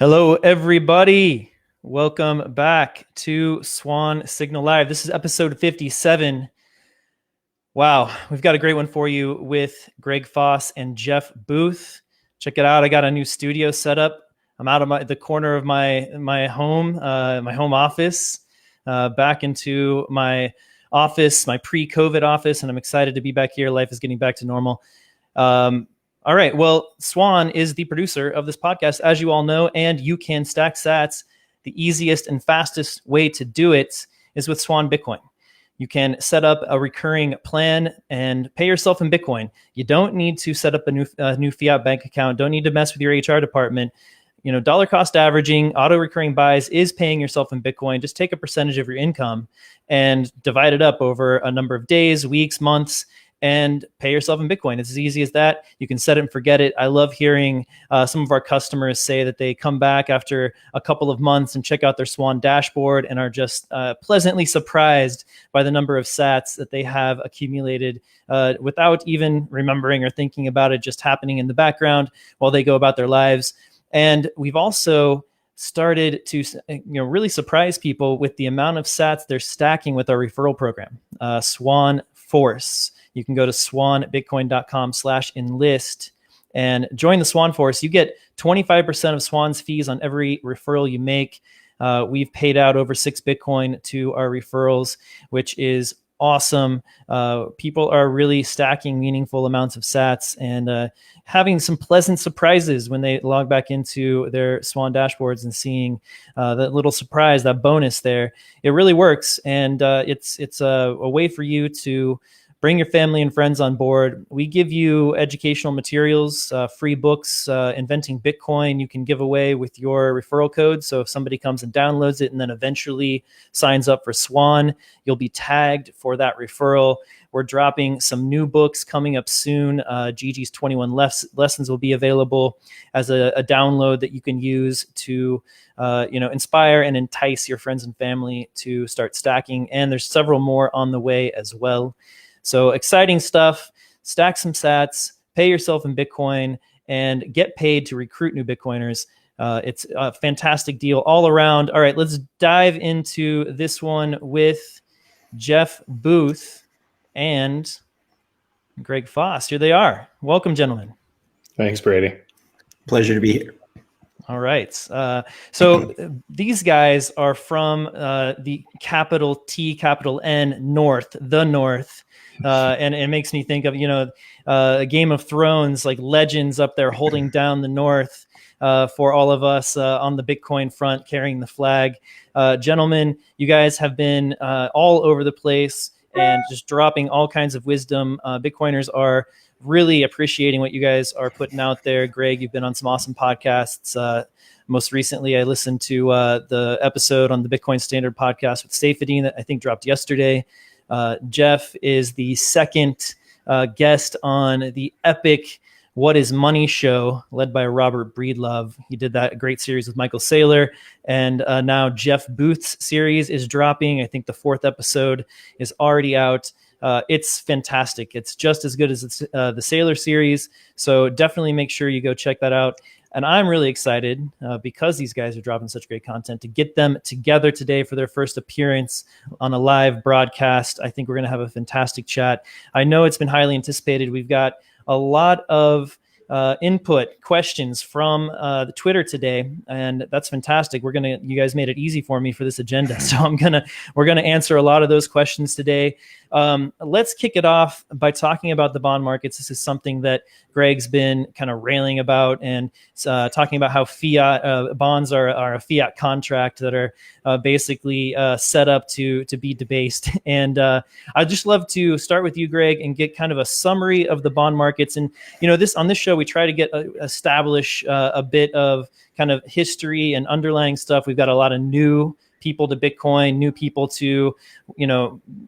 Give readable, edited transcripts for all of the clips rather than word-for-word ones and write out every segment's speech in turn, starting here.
Hello, everybody. Welcome back to Swan Signal Live. This is episode 57. Wow, we've got a great one for you with Greg Foss and Jeff Booth. Check it out. I got a new studio set up. I'm out of the corner of my home office, back into my office, my pre-COVID office, and I'm excited to be back here. Life is getting back to normal. All right. Well, Swan is the producer of this podcast, as you all know, and you can stack sats. The easiest and fastest way to do it is with Swan Bitcoin. You can set up a recurring plan and pay yourself in Bitcoin. You don't need to set up a new fiat bank account. Don't need to mess with your HR department. You know, dollar cost averaging, auto recurring buys is paying yourself in Bitcoin. Just take a percentage of your income and divide it up over a number of days, weeks, months, and pay yourself in Bitcoin. It's as easy as that. You can set it and forget it. I love hearing some of our customers say that they come back after a couple of months and check out their Swan dashboard and are just pleasantly surprised by the number of sats that they have accumulated without even remembering or thinking about it, just happening in the background while they go about their lives. And we've also started to really surprise people with the amount of sats they're stacking with our referral program, Swan Force. You can go to swanbitcoin.com/enlist and join the Swan Force. You get 25% of Swan's fees on every referral you make. We've paid out over 6 Bitcoin to our referrals, which is awesome. People are really stacking meaningful amounts of sats and having some pleasant surprises when they log back into their Swan dashboards and seeing that little surprise, that bonus there. It really works, and it's a way for you to bring your family and friends on board. We give you educational materials, free books, Inventing Bitcoin you can give away with your referral code. So if somebody comes and downloads it and then eventually signs up for Swan, you'll be tagged for that referral. We're dropping some new books coming up soon. Gigi's 21 lessons will be available as a download that you can use to inspire and entice your friends and family to start stacking. And there's several more on the way as well. So exciting stuff. Stack some sats, pay yourself in Bitcoin, and get paid to recruit new Bitcoiners. It's a fantastic deal all around. All right, let's dive into this one with Jeff Booth and Greg Foss. Here they are. Welcome, gentlemen. Thanks, Brady. Pleasure to be here. All right. So these guys are from the capital T, capital N, North, the North. And it makes me think of, a Game of Thrones, like legends up there holding down the North for all of us on the Bitcoin front, carrying the flag. Gentlemen, you guys have been all over the place and just dropping all kinds of wisdom. Bitcoiners are really appreciating what you guys are putting out there. Greg, you've been on some awesome podcasts. Most recently, I listened to the episode on the Bitcoin Standard podcast with Saifedean that I think dropped yesterday. Jeff is the second guest on the epic What is Money show led by Robert Breedlove. He did that great series with Michael Saylor. And now Jeff Booth's series is dropping. I think the 4th episode is already out. It's fantastic. It's just as good as the Saylor series. So definitely make sure you go check that out. And I'm really excited because these guys are dropping such great content to get them together today for their first appearance on a live broadcast. I think we're going to have a fantastic chat. I know it's been highly anticipated. We've got a lot of input questions from the Twitter today, and that's fantastic. You guys made it easy for me for this agenda, so we're gonna answer a lot of those questions today. Let's kick it off by talking about the bond markets. This is something that Greg's been kind of railing about and talking about how fiat bonds are a fiat contract that are basically set up to be debased. And I'd just love to start with you, Greg, and get kind of a summary of the bond markets. And on this show, we try to establish a bit of kind of history and underlying stuff. We've got a lot of new people to Bitcoin, new people to,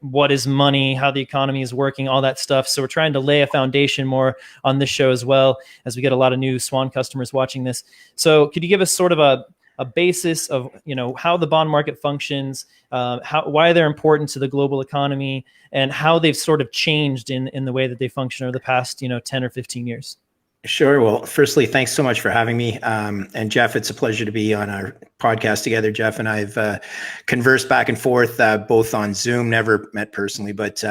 what is money, how the economy is working, all that stuff. So we're trying to lay a foundation more on this show as well, as we get a lot of new Swan customers watching this. So could you give us sort of a basis of, how the bond market functions, why they're important to the global economy, and how they've sort of changed in the way that they function over the past, 10 or 15 years? Sure. Well, firstly, thanks so much for having me. And Jeff, it's a pleasure to be on our podcast together. Jeff and I've conversed back and forth, both on Zoom, never met personally, but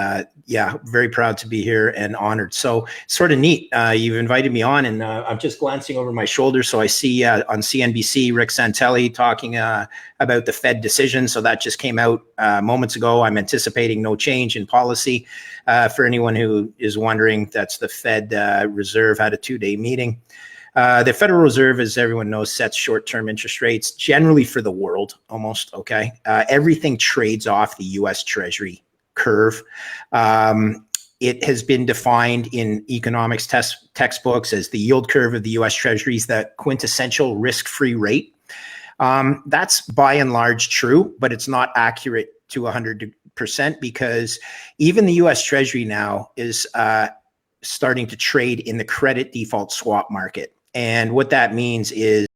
yeah, very proud to be here and honored. So sort of neat. You've invited me on, and I'm just glancing over my shoulder. So I see on CNBC, Rick Santelli talking about the Fed decision. So that just came out moments ago. I'm anticipating no change in policy. For anyone who is wondering, that's the Fed Reserve had a 2-day meeting. The Federal Reserve, as everyone knows, sets short-term interest rates generally for the world, almost, okay? Everything trades off the U.S. Treasury curve. It has been defined in economics textbooks as the yield curve of the U.S. Treasuries, the quintessential risk-free rate. That's by and large true, but it's not accurate to 100%, because even the U.S. Treasury now is starting to trade in the credit default swap market. And what that means is